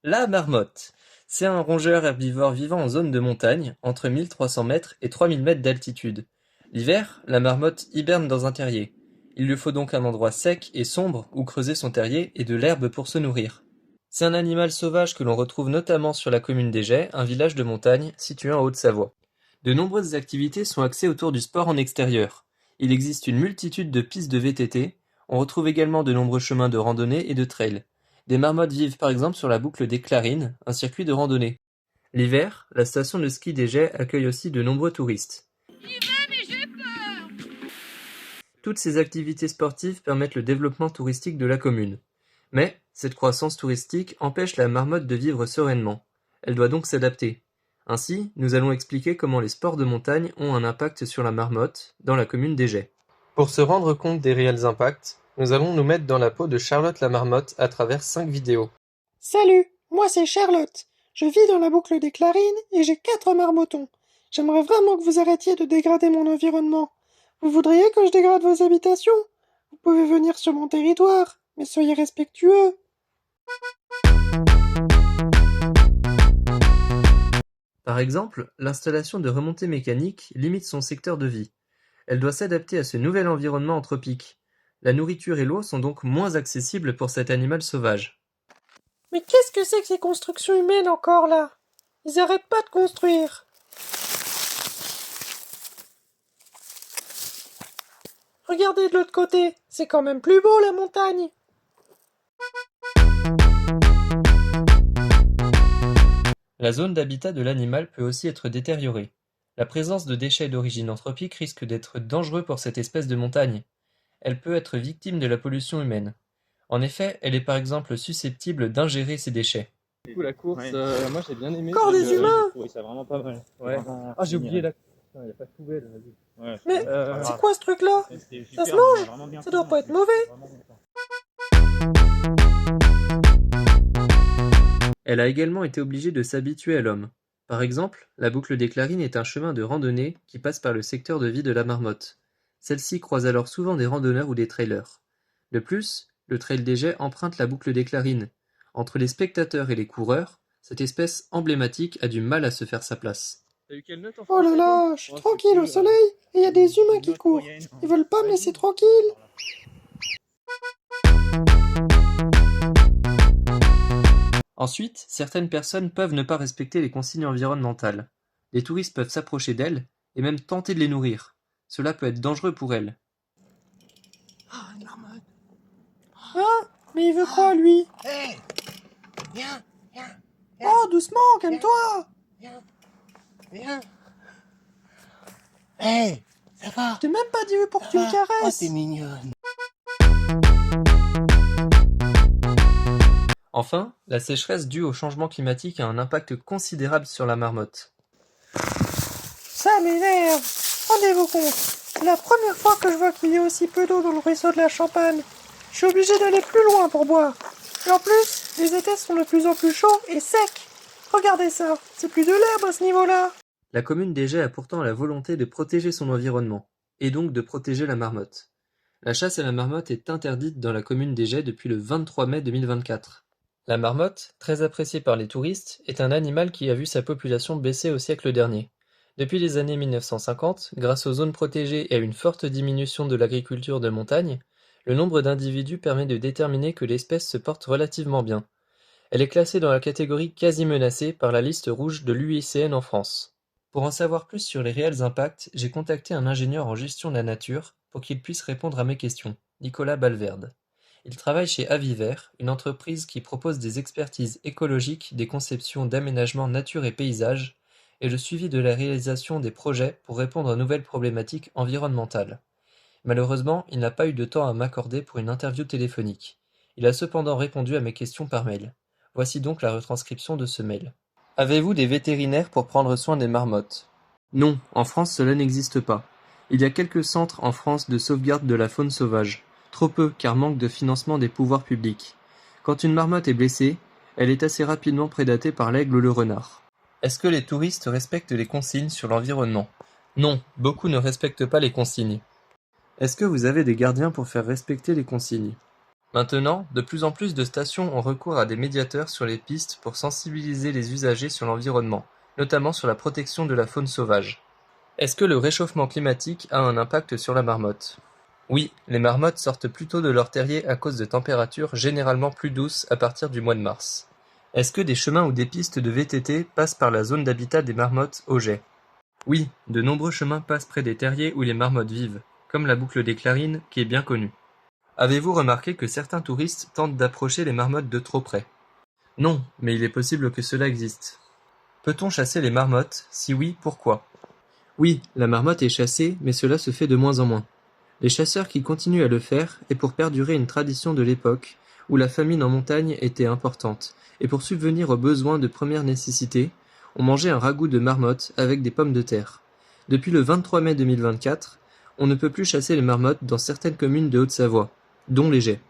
La marmotte. C'est un rongeur herbivore vivant en zone de montagne, entre 1300 mètres et 3000 mètres d'altitude. L'hiver, la marmotte hiberne dans un terrier. Il lui faut donc un endroit sec et sombre où creuser son terrier et de l'herbe pour se nourrir. C'est un animal sauvage que l'on retrouve notamment sur la commune d'Égey, un village de montagne situé en Haute-Savoie. De nombreuses activités sont axées autour du sport en extérieur. Il existe une multitude de pistes de VTT, on retrouve également de nombreux chemins de randonnée et de trail. Des marmottes vivent par exemple sur la boucle des Clarines, un circuit de randonnée. L'hiver, la station de ski d'Égey accueille aussi de nombreux touristes. Toutes ces activités sportives permettent le développement touristique de la commune. Mais, cette croissance touristique empêche la marmotte de vivre sereinement. Elle doit donc s'adapter. Ainsi, nous allons expliquer comment les sports de montagne ont un impact sur la marmotte dans la commune d'Égey. Pour se rendre compte des réels impacts, nous allons nous mettre dans la peau de Charlotte la marmotte à travers 5 vidéos. Salut, moi c'est Charlotte. Je vis dans la boucle des Clarines et j'ai 4 marmotons. J'aimerais vraiment que vous arrêtiez de dégrader mon environnement. Vous voudriez que je dégrade vos habitations? Vous pouvez venir sur mon territoire, mais soyez respectueux. Par exemple, l'installation de remontées mécaniques limite son secteur de vie. Elle doit s'adapter à ce nouvel environnement anthropique. La nourriture et l'eau sont donc moins accessibles pour cet animal sauvage. Mais qu'est-ce que c'est que ces constructions humaines encore là? Ils arrêtent pas de construire. Regardez de l'autre côté, c'est quand même plus beau la montagne. La zone d'habitat de l'animal peut aussi être détériorée. La présence de déchets d'origine anthropique risque d'être dangereux pour cette espèce de montagne. Elle peut être victime de la pollution humaine. En effet, elle est par exemple susceptible d'ingérer ces déchets. Du coup, la course, moi j'ai bien aimé. Encore des humains. Oui, c'est vraiment pas mal. Ouais. Ah, j'ai oublié la. Il n'y a pas de poubelle. Ouais, Mais Euh, c'est quoi ce truc-là? c'était Ça se super, mange. on a vraiment bien Ça fait, doit pas on être a mauvais. vraiment bien fait. Elle a également été obligée de s'habituer à l'homme. Par exemple, la boucle des Clarines est un chemin de randonnée qui passe par le secteur de vie de la marmotte. Celle-ci croise alors souvent des randonneurs ou des trailers. De plus, le trail d'Égey emprunte la boucle des Clarines. Entre les spectateurs et les coureurs, cette espèce emblématique a du mal à se faire sa place. T'as eu quelle note en Oh là français, là, je suis tranquille au soleil et il y a des humains qui courent. Ils veulent pas me laisser tranquille. Ensuite, certaines personnes peuvent ne pas respecter les consignes environnementales. Les touristes peuvent s'approcher d'elles et même tenter de les nourrir. Cela peut être dangereux pour elles. Hein? Mais il veut quoi lui? Hé! Viens! Viens! Oh, doucement, calme-toi. Viens! Hé! Ça va? Je t'ai même pas dit pour que tu Ça me va? Oh, caresses. t'es mignonne! Enfin, la sécheresse due au changement climatique a un impact considérable sur la marmotte. Ça m'énerve. Rendez-vous compte, c'est la première fois que je vois qu'il y a aussi peu d'eau dans le ruisseau de la Champagne. Je suis obligé d'aller plus loin pour boire. Et en plus, les étés sont de plus en plus chauds et secs. Regardez ça, c'est plus de l'herbe à ce niveau-là. La commune d'Égey a pourtant la volonté de protéger son environnement, et donc de protéger la marmotte. La chasse à la marmotte est interdite dans la commune d'Égey depuis le 23 mai 2024. La marmotte, très appréciée par les touristes, est un animal qui a vu sa population baisser au siècle dernier. Depuis les années 1950, grâce aux zones protégées et à une forte diminution de l'agriculture de montagne, le nombre d'individus permet de déterminer que l'espèce se porte relativement bien. Elle est classée dans la catégorie quasi menacée par la liste rouge de l'UICN en France. Pour en savoir plus sur les réels impacts, j'ai contacté un ingénieur en gestion de la nature pour qu'il puisse répondre à mes questions, Nicolas Balverde. Il travaille chez Aviver, une entreprise qui propose des expertises écologiques, des conceptions d'aménagement nature et paysage, et le suivi de la réalisation des projets pour répondre aux nouvelles problématiques environnementales. Malheureusement, il n'a pas eu de temps à m'accorder pour une interview téléphonique. Il a cependant répondu à mes questions par mail. Voici donc la retranscription de ce mail. Avez-vous des vétérinaires pour prendre soin des marmottes? Non, en France cela n'existe pas. Il y a quelques centres en France de sauvegarde de la faune sauvage. Trop peu car manque de financement des pouvoirs publics. Quand une marmotte est blessée, elle est assez rapidement prédatée par l'aigle ou le renard. Est-ce que les touristes respectent les consignes sur l'environnement? Non, beaucoup ne respectent pas les consignes. Est-ce que vous avez des gardiens pour faire respecter les consignes? Maintenant, de plus en plus de stations ont recours à des médiateurs sur les pistes pour sensibiliser les usagers sur l'environnement, notamment sur la protection de la faune sauvage. Est-ce que le réchauffement climatique a un impact sur la marmotte? Oui, les marmottes sortent plutôt de leur terrier à cause de températures généralement plus douces à partir du mois de mars. Est-ce que des chemins ou des pistes de VTT passent par la zone d'habitat des marmottes au jet? Oui, de nombreux chemins passent près des terriers où les marmottes vivent, comme la boucle des Clarines qui est bien connue. Avez-vous remarqué que certains touristes tentent d'approcher les marmottes de trop près? Non, mais il est possible que cela existe. Peut-on chasser les marmottes? Si oui, pourquoi? Oui, la marmotte est chassée, mais cela se fait de moins en moins. Les chasseurs qui continuent à le faire est pour perdurer une tradition de l'époque, où la famine en montagne était importante, et pour subvenir aux besoins de première nécessité, on mangeait un ragoût de marmotte avec des pommes de terre. Depuis le 23 mai 2024, on ne peut plus chasser les marmottes dans certaines communes de Haute-Savoie, dont les Jets.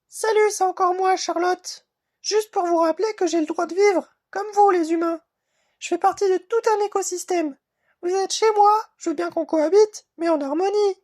Salut, c'est encore moi, Charlotte. Juste pour vous rappeler que j'ai le droit de vivre, comme vous, les humains. Je fais partie de tout un écosystème. Vous êtes chez moi, je veux bien qu'on cohabite, mais en harmonie.